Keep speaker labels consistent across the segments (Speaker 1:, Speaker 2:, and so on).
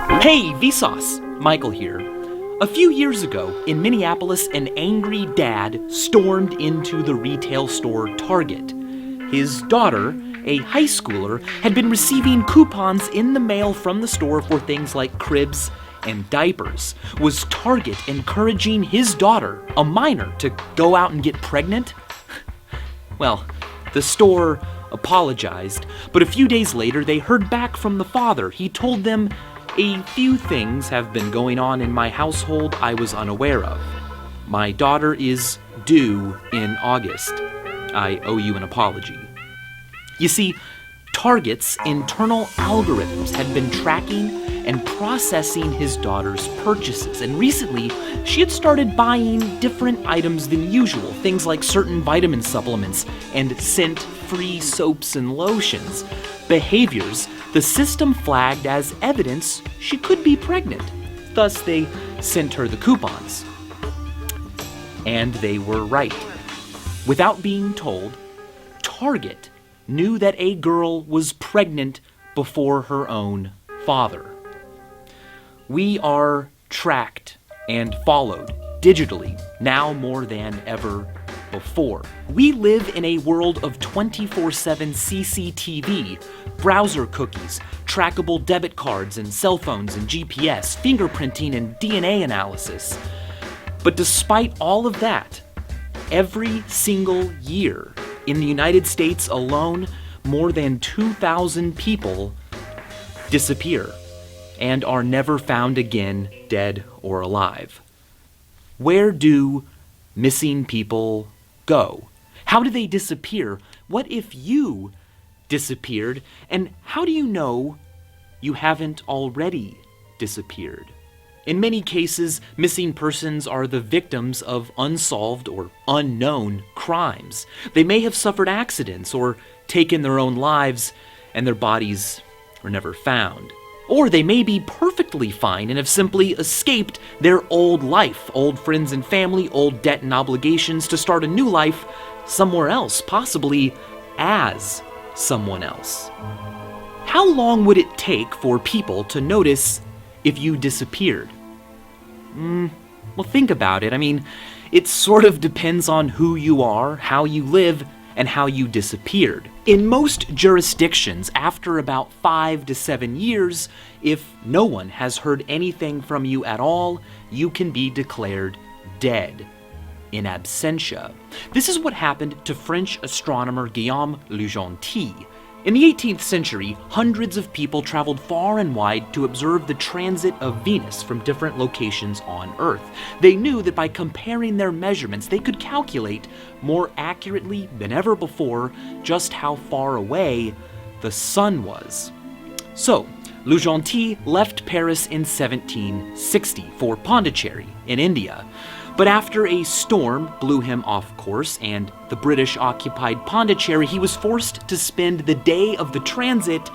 Speaker 1: Hey, Vsauce! Michael here. A few years ago, in Minneapolis, an angry dad stormed into the retail store Target. His daughter, a high schooler, had been receiving coupons in the mail from the store for things like cribs and diapers. Was Target encouraging his daughter, a minor, to go out and get pregnant? Well, the store apologized, but a few days later they heard back from the father. He told them, "A few things have been going on in my household I was unaware of. My daughter is due in August. I owe you an apology." You see, Target's internal algorithms had been tracking and processing his daughter's purchases, and recently she had started buying different items than usual, things like certain vitamin supplements and scent-free soaps and lotions. Behaviors the system flagged as evidence she could be pregnant. Thus, they sent her the coupons. And they were right. Without being told, Target knew that a girl was pregnant before her own father. We are tracked and followed digitally now more than ever before. We live in a world of 24/7 CCTV, browser cookies, trackable debit cards and cell phones and GPS, fingerprinting and DNA analysis. But despite all of that, every single year in the United States alone, more than 2,000 people disappear and are never found again, dead or alive. Where do missing people go? How do they disappear? What if you disappeared? And how do you know you haven't already disappeared? In many cases, missing persons are the victims of unsolved or unknown crimes. They may have suffered accidents or taken their own lives, and their bodies were never found. Or they may be perfectly fine and have simply escaped their old life, old friends and family, old debt and obligations, to start a new life somewhere else, possibly as someone else. How long would it take for people to notice if you disappeared? Well, think about it. I mean, it sort of depends on who you are, how you live, and how you disappeared. In most jurisdictions, after about 5 to 7 years, if no one has heard anything from you at all, you can be declared dead, in absentia. This is what happened to French astronomer Guillaume Lejeune. In the 18th century, hundreds of people traveled far and wide to observe the transit of Venus from different locations on Earth. They knew that by comparing their measurements, they could calculate more accurately than ever before just how far away the sun was. So, Lejeune left Paris in 1760 for Pondicherry in India. But after a storm blew him off course and the British occupied Pondicherry, he was forced to spend the day of the transit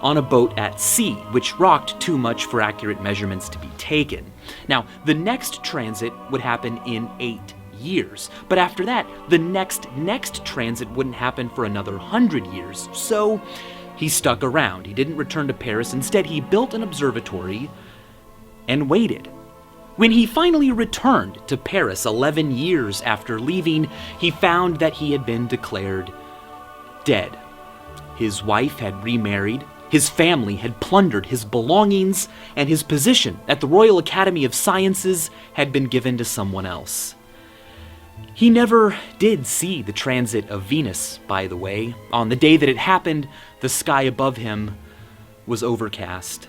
Speaker 1: on a boat at sea, which rocked too much for accurate measurements to be taken. Now, the next transit would happen in 8 years, but after that, the next transit wouldn't happen for another 100 years. So he stuck around. He didn't return to Paris. Instead, he built an observatory and waited. When he finally returned to Paris 11 years after leaving, he found that he had been declared dead. His wife had remarried, his family had plundered his belongings, and his position at the Royal Academy of Sciences had been given to someone else. He never did see the transit of Venus, by the way. On the day that it happened, the sky above him was overcast.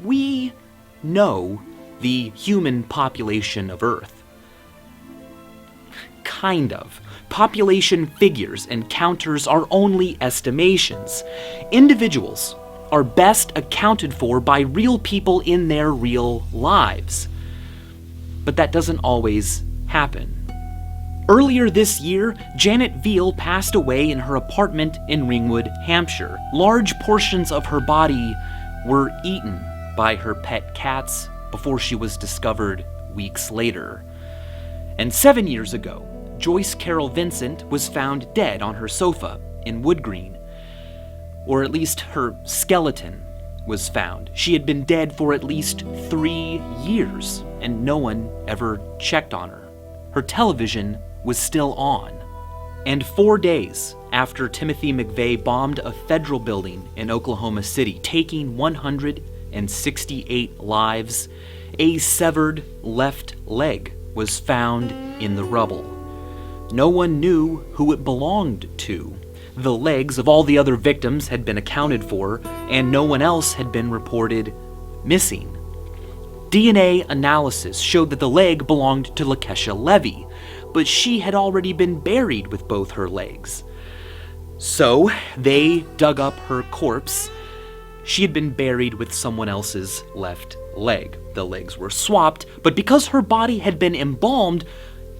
Speaker 1: We know the human population of Earth. Kind of. Population figures and counters are only estimations. Individuals are best accounted for by real people in their real lives. But that doesn't always happen. Earlier this year, Janet Veal passed away in her apartment in Ringwood, Hampshire. Large portions of her body were eaten by her pet cats before she was discovered weeks later. And 7 years ago, Joyce Carol Vincent was found dead on her sofa in Wood Green, or at least her skeleton was found. She had been dead for at least 3 years, and no one ever checked on her. Her television was still on. And 4 days after Timothy McVeigh bombed a federal building in Oklahoma City, taking 168 lives, a severed left leg was found in the rubble. No one knew who it belonged to. The legs of all the other victims had been accounted for, and no one else had been reported missing. DNA analysis showed that the leg belonged to Lakesha Levy, but she had already been buried with both her legs. So they dug up her corpse. She had been buried with someone else's left leg. The legs were swapped, but because her body had been embalmed,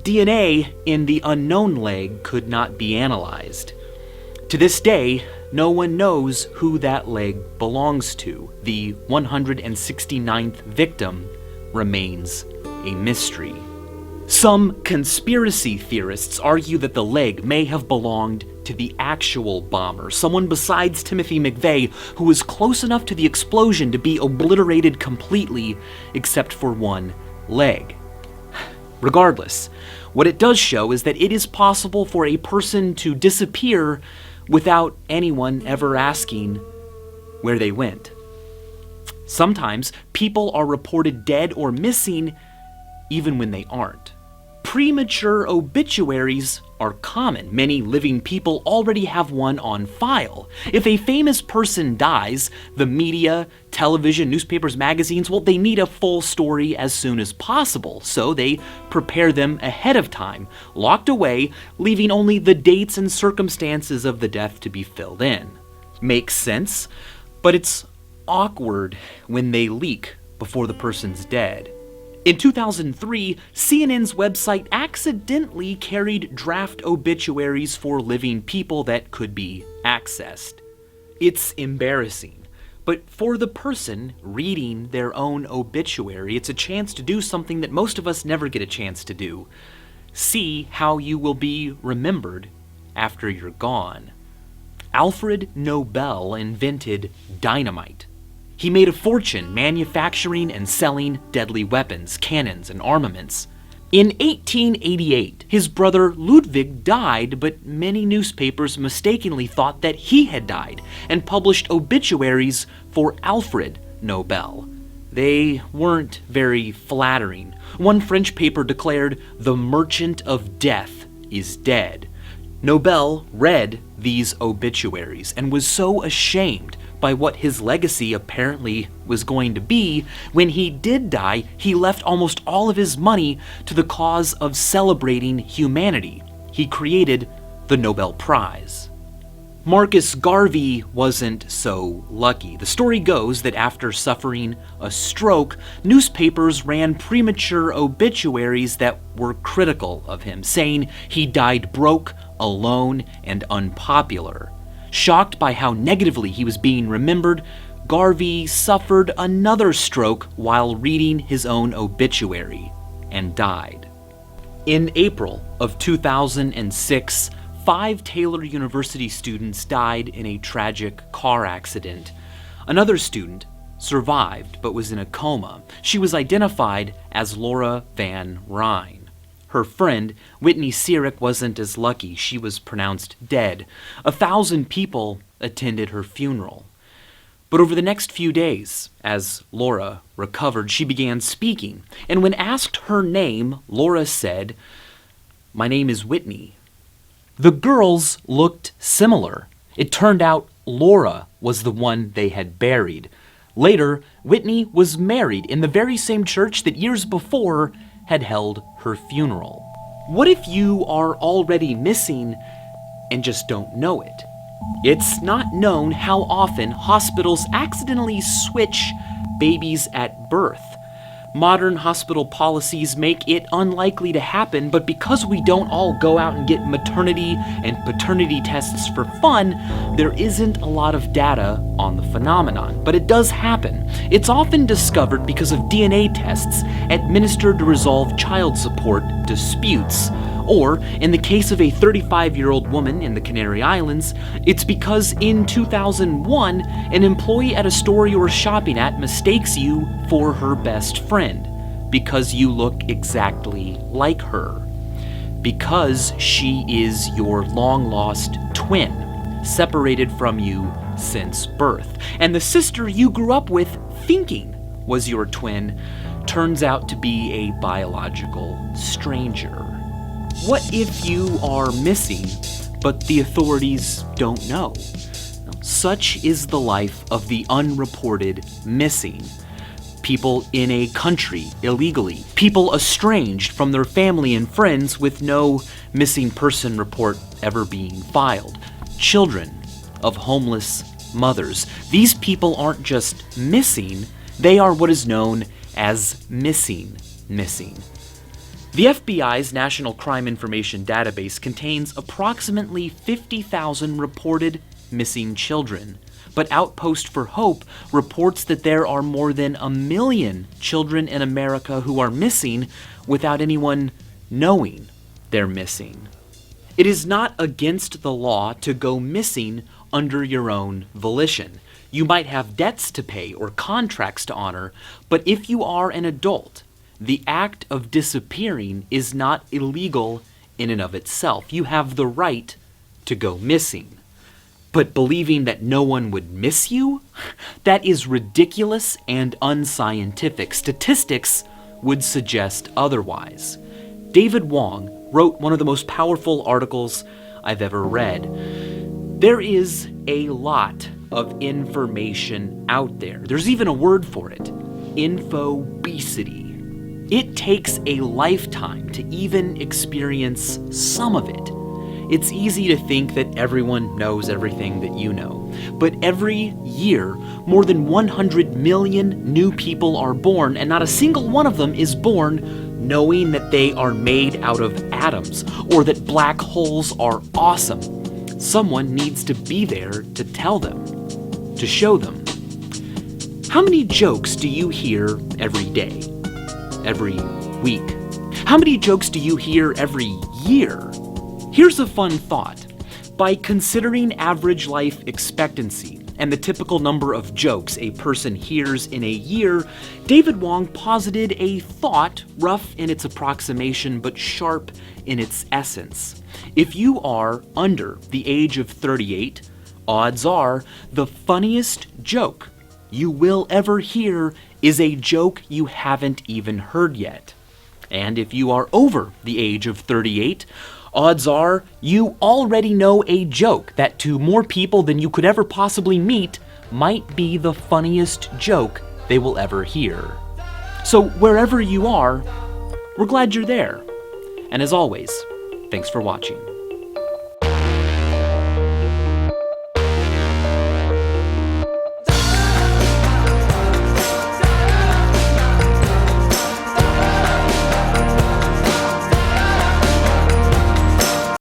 Speaker 1: DNA in the unknown leg could not be analyzed. To this day, no one knows who that leg belongs to. The 169th victim remains a mystery. Some conspiracy theorists argue that the leg may have belonged to the actual bomber, someone besides Timothy McVeigh who was close enough to the explosion to be obliterated completely except for one leg. Regardless, what it does show is that it is possible for a person to disappear without anyone ever asking where they went. Sometimes people are reported dead or missing even when they aren't. Premature obituaries are common. Many living people already have one on file. If a famous person dies, the media, television, newspapers, magazines, well, they need a full story as soon as possible, so they prepare them ahead of time, locked away, leaving only the dates and circumstances of the death to be filled in. Makes sense, but it's awkward when they leak before the person's dead. In 2003, CNN's website accidentally carried draft obituaries for living people that could be accessed. It's embarrassing, but for the person reading their own obituary, it's a chance to do something that most of us never get a chance to do. See how you will be remembered after you're gone. Alfred Nobel invented dynamite. He made a fortune manufacturing and selling deadly weapons, cannons, and armaments. In 1888, his brother Ludwig died, but many newspapers mistakenly thought that he had died and published obituaries for Alfred Nobel. They weren't very flattering. One French paper declared, "The merchant of death is dead." Nobel read these obituaries and was so ashamed by what his legacy apparently was going to be. When he did die, he left almost all of his money to the cause of celebrating humanity. He created the Nobel Prize. Marcus Garvey wasn't so lucky. The story goes that after suffering a stroke, newspapers ran premature obituaries that were critical of him, saying he died broke, alone, and unpopular. Shocked by how negatively he was being remembered, Garvey suffered another stroke while reading his own obituary and died. In April of 2006, 5 Taylor University students died in a tragic car accident. Another student survived but was in a coma. She was identified as Laura Van Ryn. Her friend, Whitney Sierick, wasn't as lucky. She was pronounced dead. 1,000 people attended her funeral. But over the next few days, as Laura recovered, she began speaking. And when asked her name, Laura said, "My name is Whitney." The girls looked similar. It turned out Laura was the one they had buried. Later, Whitney was married in the very same church that years before had held her funeral. What if you are already missing and just don't know it? It's not known how often hospitals accidentally switch babies at birth. Modern hospital policies make it unlikely to happen, but because we don't all go out and get maternity and paternity tests for fun, there isn't a lot of data on the phenomenon. But it does happen. It's often discovered because of DNA tests administered to resolve child support disputes, Or, in the case of a 35-year-old woman in the Canary Islands, it's because in 2001, an employee at a store you're shopping at mistakes you for her best friend because you look exactly like her. Because she is your long-lost twin, separated from you since birth. And the sister you grew up with thinking was your twin turns out to be a biological stranger. What if you are missing, but the authorities don't know? Such is the life of the unreported missing. People in a country illegally, people estranged from their family and friends with no missing person report ever being filed, children of homeless mothers. These people aren't just missing, they are what is known as missing. The FBI's National Crime Information Database contains approximately 50,000 reported missing children. But Outpost for Hope reports that there are more than 1 million children in America who are missing without anyone knowing they're missing. It is not against the law to go missing under your own volition. You might have debts to pay or contracts to honor, but if you are an adult, the act of disappearing is not illegal in and of itself. You have the right to go missing. But believing that no one would miss you? That is ridiculous and unscientific. Statistics would suggest otherwise. David Wong wrote one of the most powerful articles I've ever read. There is a lot of information out there. There's even a word for it, infobesity. It takes a lifetime to even experience some of it. It's easy to think that everyone knows everything that you know. But every year, more than 100 million new people are born, and not a single one of them is born knowing that they are made out of atoms, or that black holes are awesome. Someone needs to be there to tell them, to show them. How many jokes do you hear every day? Every week? How many jokes do you hear every year? Here's a fun thought. By considering average life expectancy and the typical number of jokes a person hears in a year, David Wong posited a thought, rough in its approximation but sharp in its essence. If you are under the age of 38, odds are the funniest joke you will ever hear is a joke you haven't even heard yet. And if you are over the age of 38, odds are you already know a joke that to more people than you could ever possibly meet might be the funniest joke they will ever hear. So wherever you are, we're glad you're there. And as always, thanks for watching.